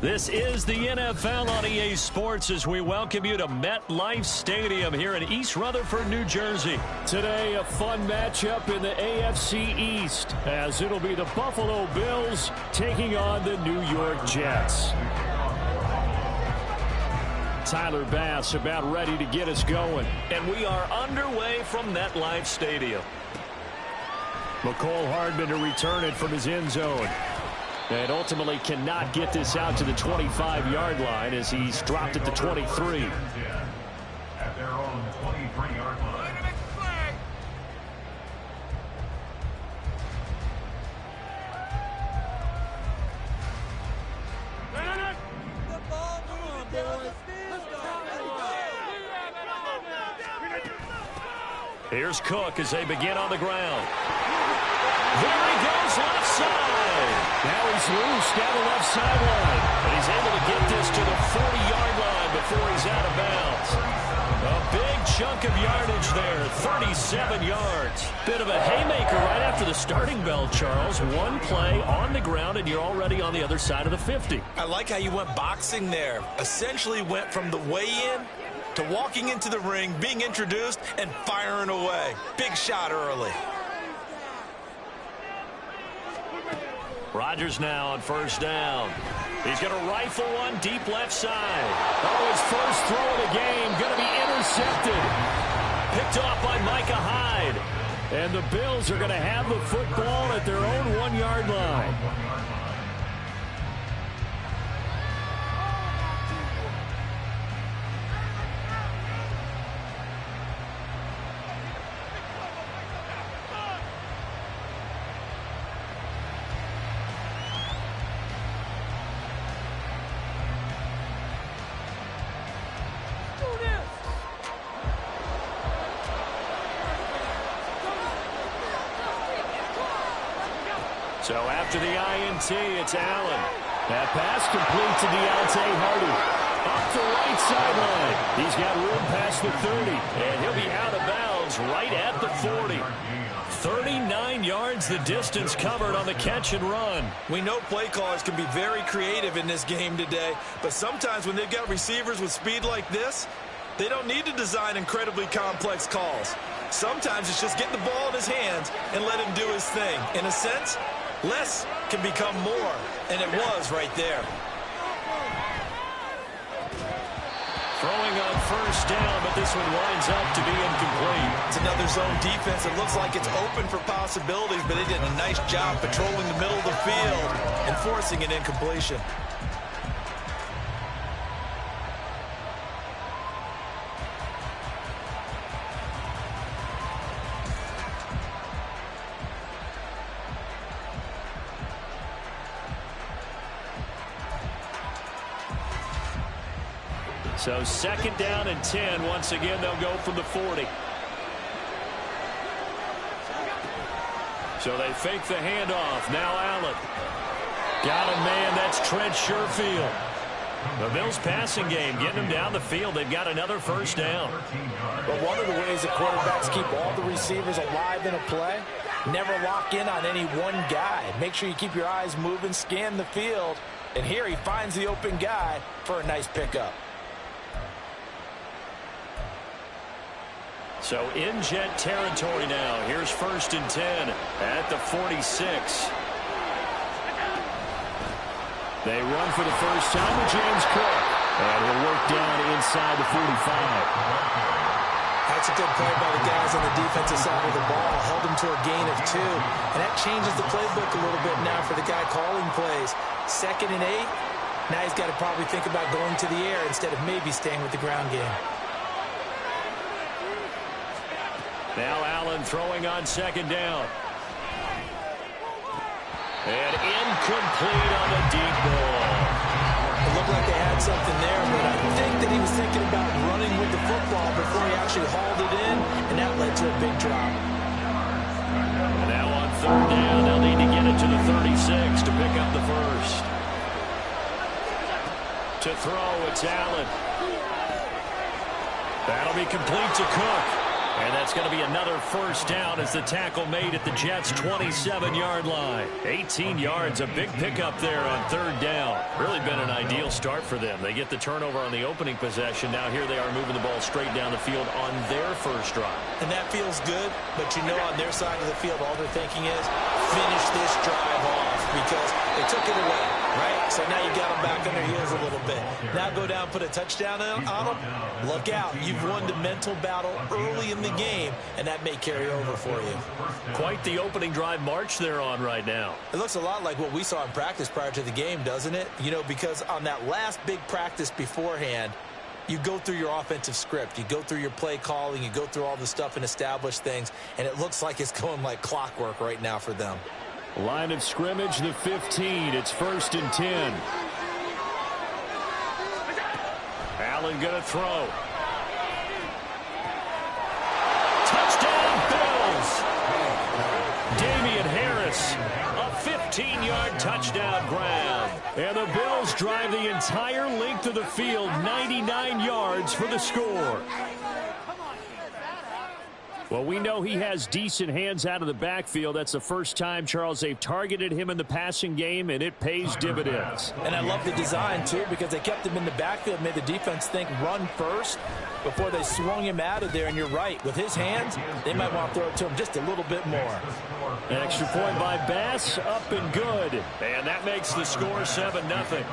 This is the NFL on EA Sports as we welcome you to MetLife Stadium here in East Rutherford, New Jersey. Today, a fun matchup in the AFC East as it'll be the Buffalo Bills taking on the New York Jets. Tyler Bass about ready to get us going. And we are underway from MetLife Stadium. McCole Hardman to return it from his end zone. And ultimately cannot get this out to the 25-yard line as he's dropped it to 23. At their own 23-yard line. Here's Cook as they begin on the ground. There he goes, left side. Now he's loose down the left sideline. And he's able to get this to the 40-yard line before he's out of bounds. A big chunk of yardage there, 37 yards. Bit of a haymaker right after the starting bell, Charles. One play on the ground, and you're already on the other side of the 50. I like how you went boxing there. Essentially went from the weigh-in to walking into the ring, being introduced, and firing away. Big shot early. Rodgers now on first down. He's going to rifle one deep left side. Oh, his first throw of the game going to be intercepted. Picked off by Micah Hyde. And the Bills are going to have the football at their own 1-yard line. So after the INT, it's Allen. That pass complete to Deontay Hardy. Up the right sideline. He's got room past the 30. And he'll be out of bounds right at the 40. 39 yards the distance covered on the catch and run. We know play callers can be very creative in this game today, but sometimes when they've got receivers with speed like this, they don't need to design incredibly complex calls. Sometimes it's just get the ball in his hands and let him do his thing. In a sense, less can become more, and it was right there. Throwing on first down, but this one winds up to be incomplete. It's another zone defense. It looks like it's open for possibilities, but they did a nice job patrolling the middle of the field and forcing an incompletion. So second down and 10. Once again, they'll go from the 40. So they fake the handoff. Now Allen. Got a man. That's Trent Sherfield. The Bills passing game, getting them down the field. They've got another first down. But one of the ways that quarterbacks keep all the receivers alive in a play, never lock in on any one guy. Make sure you keep your eyes moving, scan the field. And here he finds the open guy for a nice pickup. So in Jet territory now. Here's first and 10 at the 46. They run for the first time with James Cook. And he'll work down inside the 45. That's a good play by the guys on the defensive side of the ball. Held him to a gain of 2. And that changes the playbook a little bit now for the guy calling plays. 2nd and 8. Now he's got to probably think about going to the air instead of maybe staying with the ground game. Now Allen throwing on second down. And incomplete on the deep ball. It looked like they had something there, but I think that he was thinking about running with the football before he actually hauled it in, and that led to a big drop. And now on third down, they'll need to get it to the 36 to pick up the first. To throw, it's Allen. That'll be complete to Cook. And that's going to be another first down as the tackle made at the Jets' 27-yard line. 18 yards, a big pickup there on third down. Really been an ideal start for them. They get the turnover on the opening possession. Now here they are moving the ball straight down the field on their first drive. And that feels good, but you know on their side of the field, all they're thinking is finish this drive off because they took it away, right? So now you got them back on their heels a little bit. Now go down, put a touchdown on them. Look out. You've won the mental battle early in the game, and that may carry over for you. Quite the opening drive march they're on right now. It looks a lot like what we saw in practice prior to the game, doesn't it? You know, because on that last big practice beforehand, you go through your offensive script. You go through your play calling. You go through all the stuff and establish things, and it looks like it's going like clockwork right now for them. Line of scrimmage, the 15. It's 1st and 10. Allen going to throw. Touchdown, Bills! Damian Harris, a 15-yard touchdown grab. And the Bills drive the entire length of the field, 99 yards for the score. Well, we know he has decent hands out of the backfield. That's the first time, Charles, they've targeted him in the passing game, and it pays dividends. And I love the design, too, because they kept him in the backfield, made the defense think run first before they swung him out of there. And you're right, with his hands, they might want to throw it to him just a little bit more. An extra point by Bass, up and good. And that makes the score 7-0.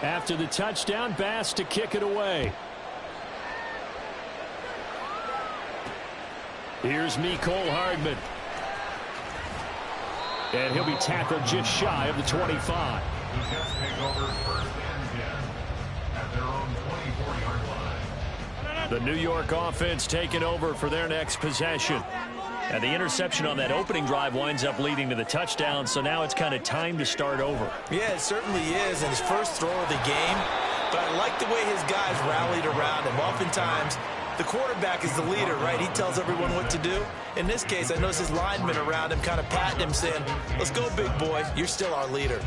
After the touchdown, Bass to kick it away. Here's Mecole Hardman. And he'll be tackled just shy of the 25. The Jets take over 1st and 10 at their own 24-yard line. The New York offense taking over for their next possession. And the interception on that opening drive winds up leading to the touchdown, so now it's kind of time to start over. Yeah, it certainly is, and his first throw of the game. But I like the way his guys rallied around him. Oftentimes, the quarterback is the leader, right? He tells everyone what to do. In this case, I notice his linemen around him kind of patting him, saying, let's go, big boy. You're still our leader.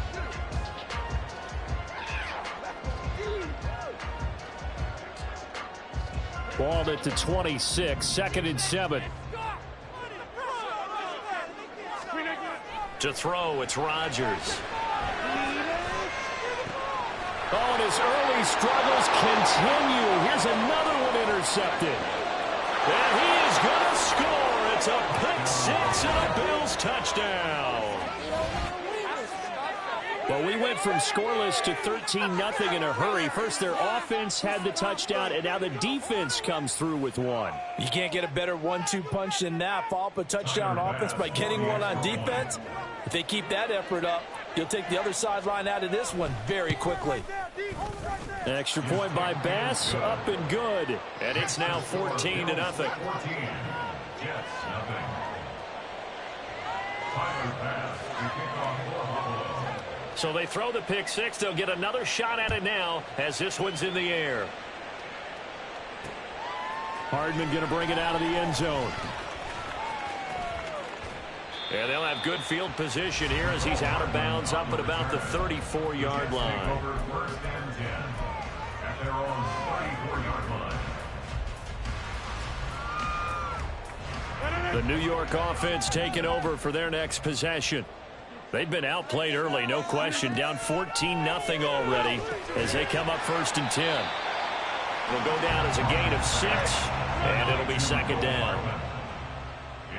Ball at the 26, 2nd and 7. To throw, it's Rodgers. Oh, and his early struggles continue. Here's another one intercepted. And he is going to score. It's a pick six and a Bills touchdown. Well, we went from scoreless to 13-0 in a hurry. First, their offense had the touchdown, and now the defense comes through with one. You can't get a better 1-2 punch than that. Follow up a touchdown offense by getting one on defense. If they keep that effort up, you'll take the other sideline out of this one very quickly. An extra point by Bass, up and good. And it's now 14-0. 14. Jets, nothing. Final pass to kick off for Buffalo. So they throw the pick six. They'll get another shot at it now as this one's in the air. Hardman going to bring it out of the end zone. And they'll have good field position here as he's out of bounds up at about the 34-yard line. Take over 1st and 10 at their own 34-yard line. The New York offense taking over for their next possession. They've been outplayed early, no question. Down 14-0 already as they come up 1st and 10. It'll go down as a gain of 6, and it'll be 2nd down.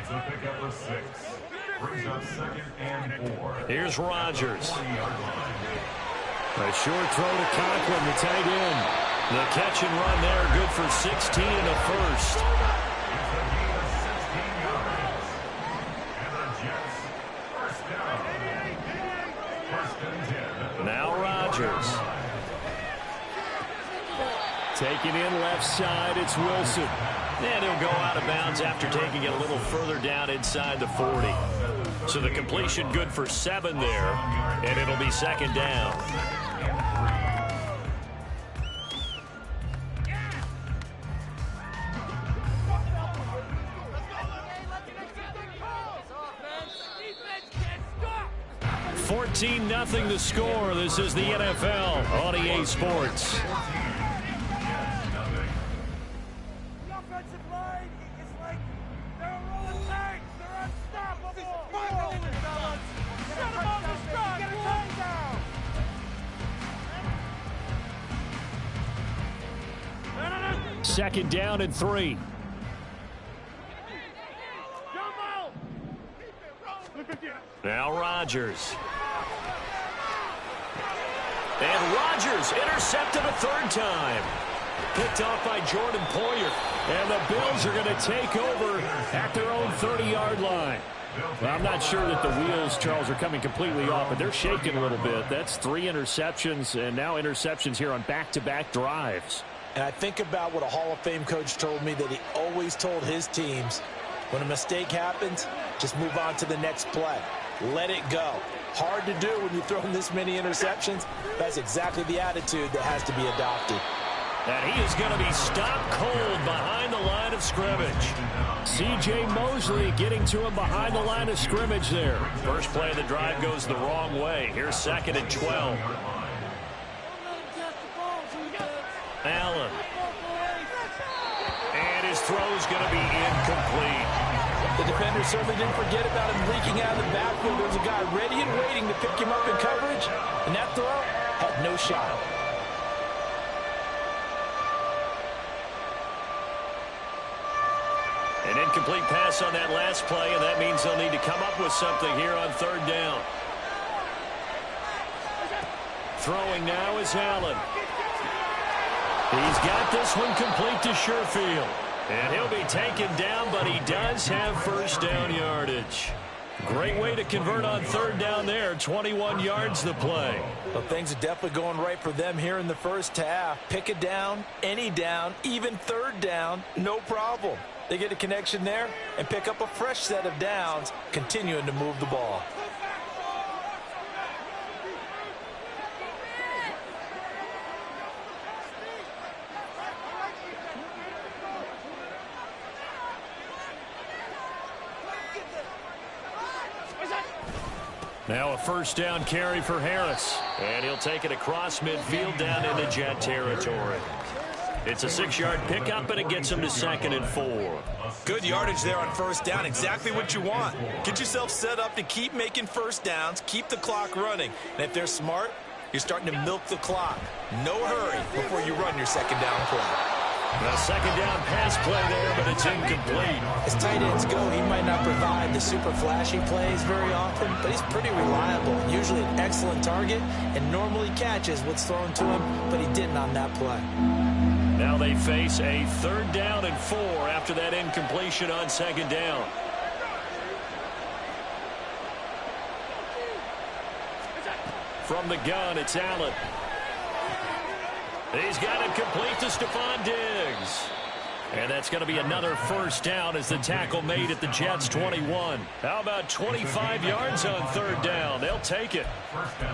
It's a pickup of 6. Brings up 2nd and 4. Here's Rodgers. 20-yard line. A short throw to Conklin, the tight end. The catch and run there, good for 16 and a first. It's a gain of 16 yards. And the Jets, first down. 1st and 10. Now Rodgers. Taking in left side, it's Wilson. And he'll go out of bounds after taking it a little further down inside the 40. So the completion good for 7 there, and it'll be 2nd down. $14-0 the score. This is the NFL on EA Sports. 2nd down and 3. Now Rodgers. And Rodgers intercepted a 3rd time. Picked off by Jordan Poyer. And the Bills are going to take over at their own 30-yard line. Well, I'm not sure that the wheels, Charles, are coming completely off, but they're shaking a little bit. That's 3 interceptions and now interceptions here on back-to-back drives. And I think about what a Hall of Fame coach told me that he always told his teams, when a mistake happens, just move on to the next play. Let it go. Hard to do when you throw this many interceptions. That's exactly the attitude that has to be adopted. And he is going to be stopped cold behind the line of scrimmage. C.J. Mosley getting to him behind the line of scrimmage there. First play of the drive goes the wrong way. Here's 2nd and 12. Allen. And his throw's going to be incomplete. The defender certainly didn't forget about him leaking out of the backfield. There was a guy ready and waiting to pick him up in coverage, and that throw had no shot. An incomplete pass on that last play, and that means they'll need to come up with something here on 3rd down. Throwing now is Allen. He's got this one complete to Sherfield. And he'll be taken down, but he does have 1st down yardage. Great way to convert on 3rd down there. 21 yards the play. Well, things are definitely going right for them here in the first half. Pick a down, any down, even 3rd down, no problem. They get a connection there and pick up a fresh set of downs, continuing to move the ball. Now a 1st down carry for Harris. And he'll take it across midfield down into Jet territory. It's a 6-yard pickup, and it gets him to 2nd and 4. Good yardage there on 1st down. Exactly what you want. Get yourself set up to keep making 1st downs, keep the clock running. And if they're smart, you're starting to milk the clock. No hurry before you run your 2nd down play. A 2nd down pass play there, but it's incomplete. As tight ends go, he might not provide the super flashy plays very often, but he's pretty reliable. Usually an excellent target and normally catches what's thrown to him, but he didn't on that play. Now they face a 3rd down and 4 after that incompletion on 2nd down. From the gun, it's Allen. He's got it complete to Stephon Diggs. And that's going to be another 1st down as the tackle made at the Jets' 21. How about 25 yards on 3rd down? They'll take it.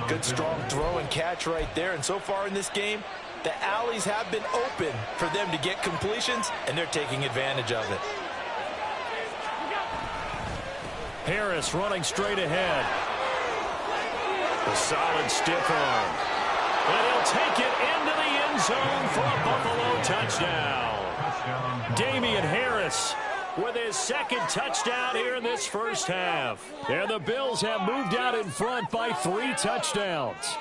Good strong throw and catch right there. And so far in this game, the alleys have been open for them to get completions, and they're taking advantage of it. Harris running straight ahead. A solid stiff arm. And he'll take it into the end zone for a Buffalo touchdown. Damian Harris with his 2nd touchdown here in this first half. And the Bills have moved out in front by 3 touchdowns.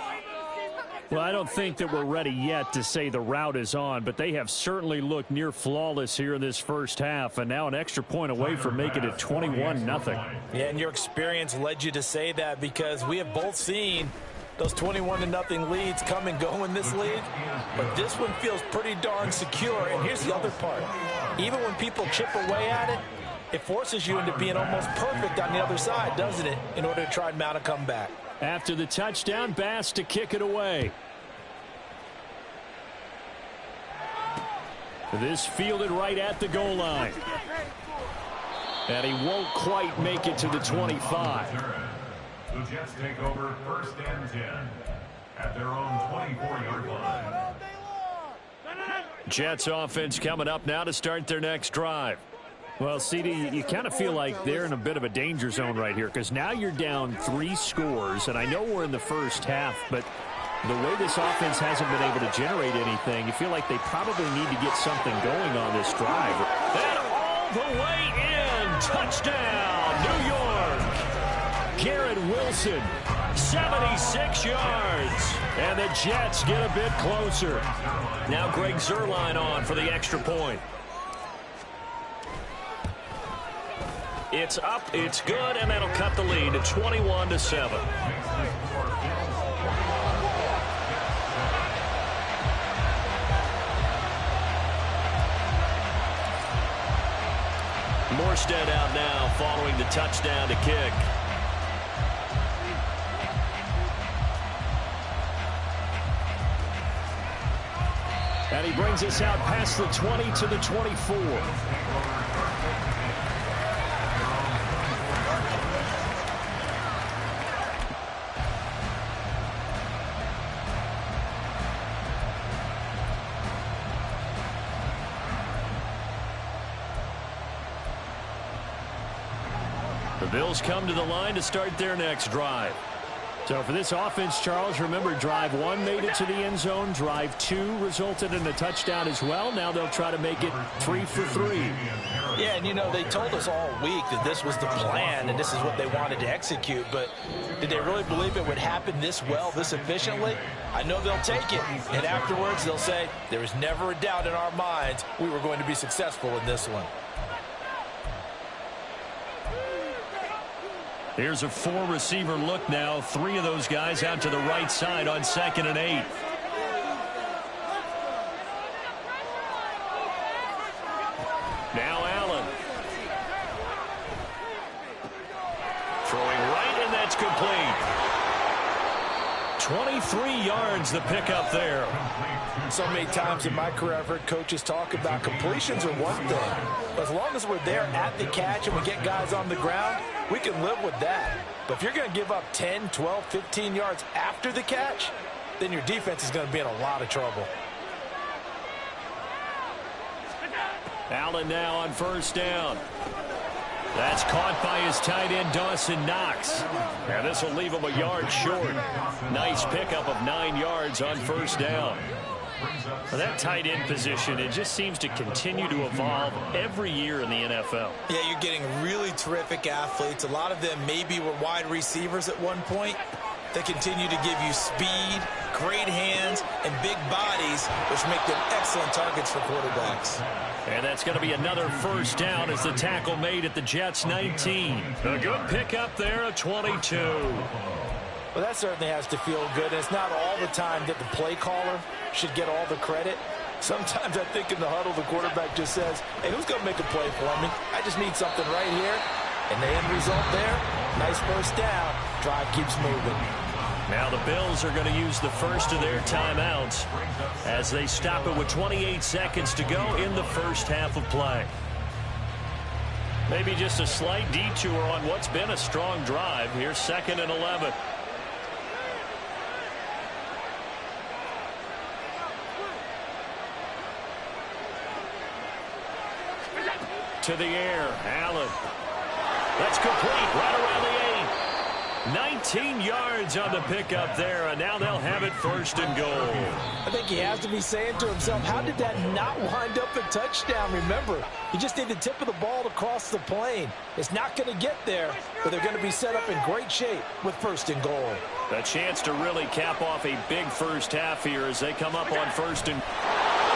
Well, I don't think that we're ready yet to say the route is on, but they have certainly looked near flawless here in this first half, and now an extra point away from making it 21-0. Yeah, and your experience led you to say that, because we have both seen those 21-0 leads come and go in this league, but this one feels pretty darn secure. And here's the other part. Even when people chip away at it, it forces you into being almost perfect on the other side, doesn't it, in order to try and mount a comeback. After the touchdown, Bass to kick it away. This fielded right at the goal line. And he won't quite make it to the 25. The Jets take over 1st and 10 at their own 24-yard line. Jets offense coming up now to start their next drive. Well, CD, you kind of feel like they're in a bit of a danger zone right here, because now you're down 3 scores, and I know we're in the first half, but the way this offense hasn't been able to generate anything, you feel like they probably need to get something going on this drive. And all the way in, touchdown, New York. Garrett Wilson 76 yards. And the Jets get a bit closer. Now Greg Zuerlein on for the extra point. It's up, it's good, and that'll cut the lead to 21-7. Morstead out now following the touchdown to kick. And he brings us out past the 20 to the 24. The Bills come to the line to start their next drive. So for this offense, Charles, remember drive 1 made it to the end zone. Drive 2 resulted in a touchdown as well. Now they'll try to make it 3 for 3. Yeah, and you know, they told us all week that this was the plan and this is what they wanted to execute. But did they really believe it would happen this well, this efficiently? I know they'll take it. And afterwards, they'll say, there was never a doubt in our minds we were going to be successful in this one. Here's a 4-receiver look now. 3 of those guys out to the right side on 2nd and 8. Now Allen. Throwing right, and that's complete. 23 yards the pickup there. So many times in my career I've heard coaches talk about completions are one thing. As long as we're there at the catch and we get guys on the ground, we can live with that. But if you're going to give up 10, 12, 15 yards after the catch, then your defense is going to be in a lot of trouble. Allen now on 1st down. That's caught by his tight end, Dawson Knox. Now this will leave him a yard short. Nice pickup of 9 yards on 1st down. Well, that tight end position, it just seems to continue to evolve every year in the NFL. Yeah, you're getting really terrific athletes. A lot of them maybe were wide receivers at one point. They continue to give you speed, great hands, and big bodies, which make them excellent targets for quarterbacks. And that's going to be another 1st down as the tackle made at the Jets' 19. A good pickup there of 22. Well, that certainly has to feel good. And it's not all the time that the play caller should get all the credit. Sometimes I think in the huddle, the quarterback just says, hey, who's going to make a play for me? I just need something right here. And the end result there, nice 1st down. Drive keeps moving. Now the Bills are going to use the first of their timeouts as they stop it with 28 seconds to go in the first half of play. Maybe just a slight detour on what's been a strong drive. Here's 2nd and 11. To the air, Allen. That's complete right around the 8. 19 yards on the pickup there, and now they'll have it 1st and goal. I think he has to be saying to himself, how did that not wind up a touchdown? Remember, you just need the tip of the ball to cross the plane. It's not going to get there, but they're going to be set up in great shape with 1st and goal. A chance to really cap off a big first half here as they come up on 1st and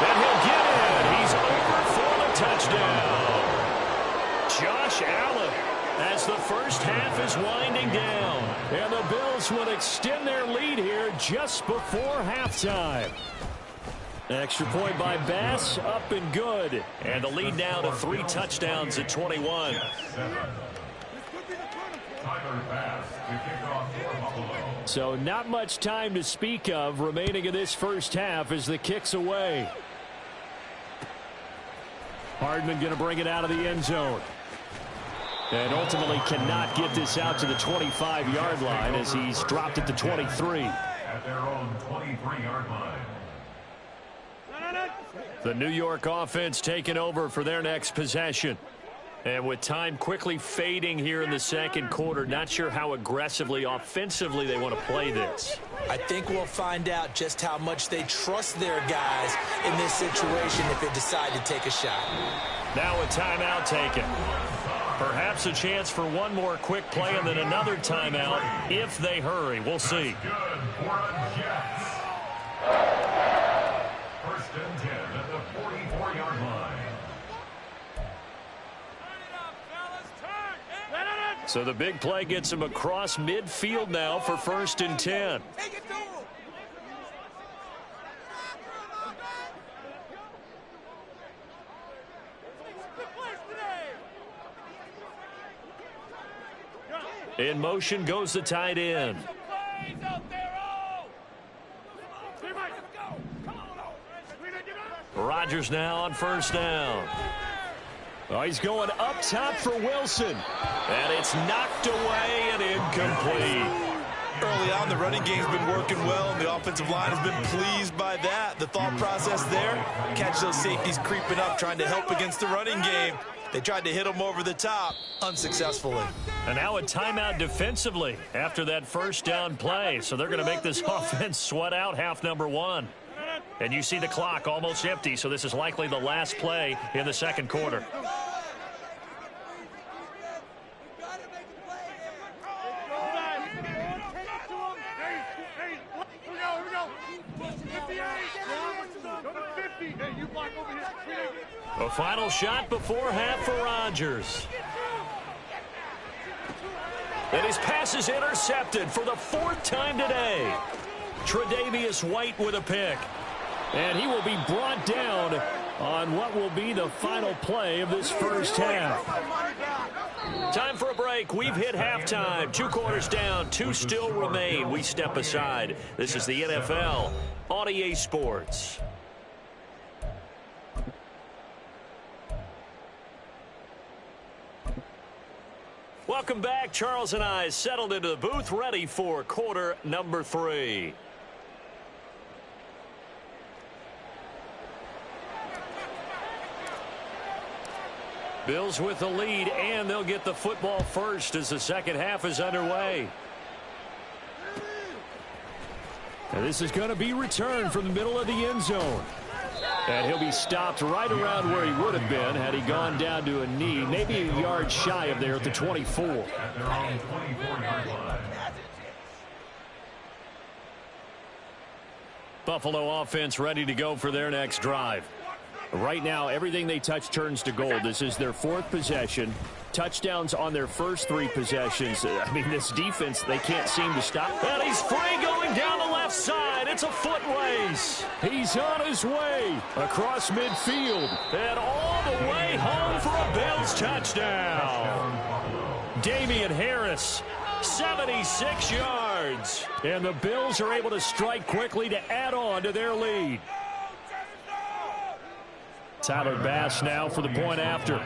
he'll get it. He's over for the touchdown. Josh Allen as the first half is winding down. And the Bills will extend their lead here just before halftime. Extra point by Bass, up and good. And the lead now to 3 touchdowns at 21. So not much time to speak of remaining in this first half as the kick's away. Hardman going to bring it out of the end zone. And ultimately cannot get this out to the 25-yard line as he's dropped at the 23. At their own 23-yard line. The New York offense taking over for their next possession. And with time quickly fading here in the 2nd quarter, not sure how aggressively, offensively they want to play this. I think we'll find out just how much they trust their guys in this situation if they decide to take a shot. Now a timeout taken. Perhaps a chance for one more quick play and then another timeout if they hurry. We'll see. Good for a Jets. First and 10 at the 44-yard line. So the big play gets him across midfield now for first and 10. In motion goes the tight end. Rodgers now on first down. Oh, he's going up top for Wilson. And it's knocked away and incomplete. Early on, the running game's been working well, and the offensive line has been pleased by that. The thought process there, catch those safeties creeping up, trying to help against the running game. They tried to hit them over the top, unsuccessfully. And now a timeout defensively after that first down play. So they're going to make this offense sweat out half number one. And you see the clock almost empty, so this is likely the last play in the second quarter. A final shot before half for Rodgers. And his pass is intercepted for the fourth time today. Tre'Davious White with a pick. And he will be brought down on what will be the final play of this first half. Time for a break. We've hit halftime. 2 quarters down. 2 still remain. We step aside. This is the NFL on EA Sports. Welcome back. Charles and I settled into the booth, ready for quarter number 3. Bills with the lead, and they'll get the football first as the second half is underway. And this is going to be returned from the middle of the end zone. And he'll be stopped right around where he would have been had he gone down to a knee, maybe a yard shy of there at the 24. At their own 24-yard line. Buffalo offense ready to go for their next drive. Right now, everything they touch turns to gold. This is their 4th possession. Touchdowns on their first 3 possessions. I mean, this defense, they can't seem to stop. And he's free going down the left side. It's a foot race. He's on his way across midfield and all the way home for a Bills touchdown. Damian Harris, 76 yards. And the Bills are able to strike quickly to add on to their lead. Tyler Bass now for the point after.